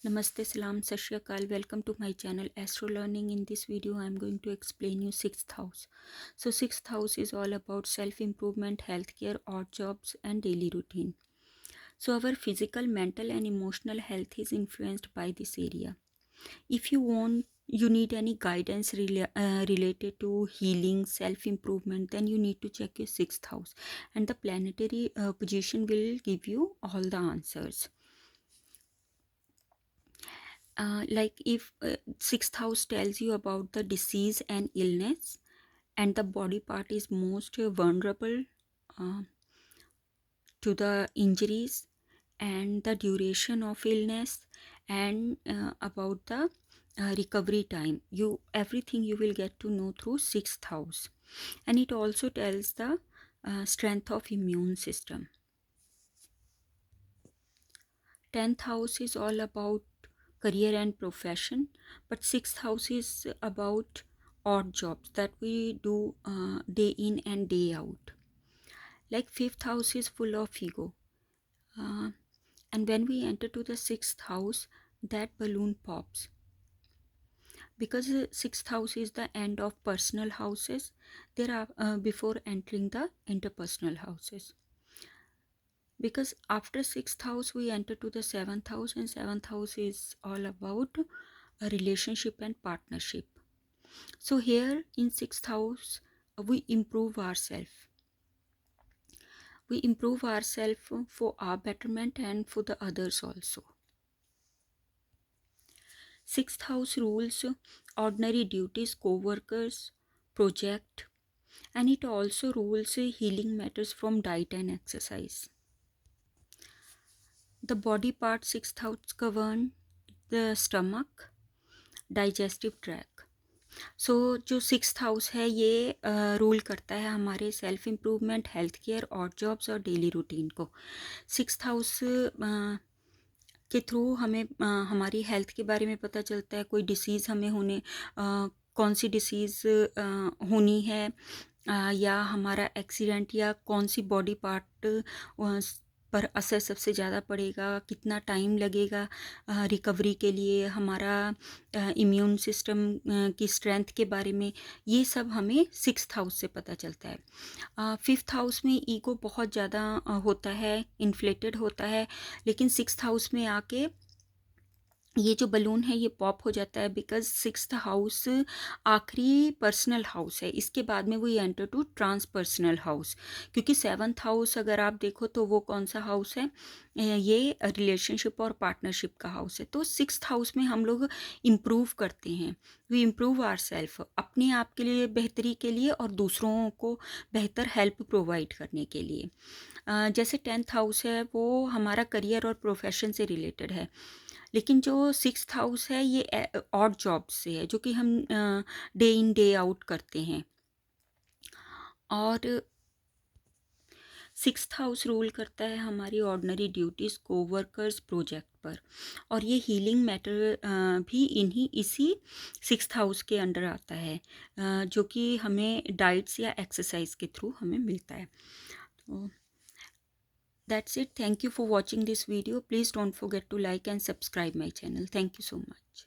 Namaste, Salam, Sat Shri Akal. Welcome to my channel Astro Learning. In this video, I am going to explain you sixth house. So, sixth house is all about self improvement, healthcare, odd jobs, and daily routine. So, our physical, mental, and emotional health is influenced by this area. If you need any guidance related to healing, self improvement, then you need to check your sixth house, and the planetary position will give you all the answers. Like if sixth house tells you about the disease and illness, and the body part is most vulnerable uh, to the injuries and the duration of illness, and about the recovery time, you everything you will get to know through sixth house. And it also tells the strength of immune system. 10th house is all about career and profession, but 6th house is about odd jobs that we do day in and day out. Like 5th house is full of ego, uh, and when we enter to the 6th house, that balloon pops, because the 6th house is the end of personal houses. There are before entering the interpersonal houses, because after 6th house we enter to the 7th house, and 7th house is all about a relationship and partnership. So here in 6th house we improve ourselves for our betterment and for the others also. 6th house rules ordinary duties, co-workers, project, and it also rules healing matters from diet and exercise. The body part 6th house govern the stomach, digestive tract. सो जो sixth house है ये rule करता है हमारे self improvement, health care, और jobs और daily routine को. Sixth house के थ्रू हमें हमारी हेल्थ के बारे में पता चलता है. कोई डिसीज़ हमें कौन सी डिसीज़ होनी है, या हमारा एक्सीडेंट, या कौन सी बॉडी पार्ट पर असर सबसे ज़्यादा पड़ेगा, कितना टाइम लगेगा रिकवरी के लिए, हमारा इम्यून सिस्टम की स्ट्रेंथ के बारे में, ये सब हमें सिक्स्थ हाउस से पता चलता है. फिफ्थ हाउस में ईगो बहुत ज़्यादा होता है, इन्फ्लेटेड होता है, लेकिन सिक्स्थ हाउस में आके ये जो बलून है ये पॉप हो जाता है, बिकॉज सिक्स्थ हाउस आखिरी पर्सनल हाउस है. इसके बाद में वो एंटर टू ट्रांसपर्सनल हाउस, क्योंकि सेवन्थ हाउस अगर आप देखो तो वो कौन सा हाउस है, ये रिलेशनशिप और पार्टनरशिप का हाउस है. तो सिक्स्थ हाउस में हम लोग इम्प्रूव करते हैं. वी इम्प्रूव आवर सेल्फ, अपने आप के लिए बेहतरी के लिए और दूसरों को बेहतर हेल्प प्रोवाइड करने के लिए. जैसे 10th हाउस है वो हमारा करियर और प्रोफेशन से रिलेटेड है, लेकिन जो सिक्स्थ हाउस है ये ऑड जॉब से है, जो कि हम डे इन डे आउट करते हैं. और सिक्स्थ हाउस रूल करता है हमारी ऑर्डिनरी ड्यूटीज़, कोवर्कर्स, प्रोजेक्ट पर. और ये हीलिंग मैटर भी इसी सिक्स्थ हाउस के अंडर आता है, जो कि हमें डाइट्स या एक्सरसाइज के थ्रू हमें मिलता है. तो that's it. Thank you for watching this video. Please don't forget to like and subscribe my channel. Thank you so much.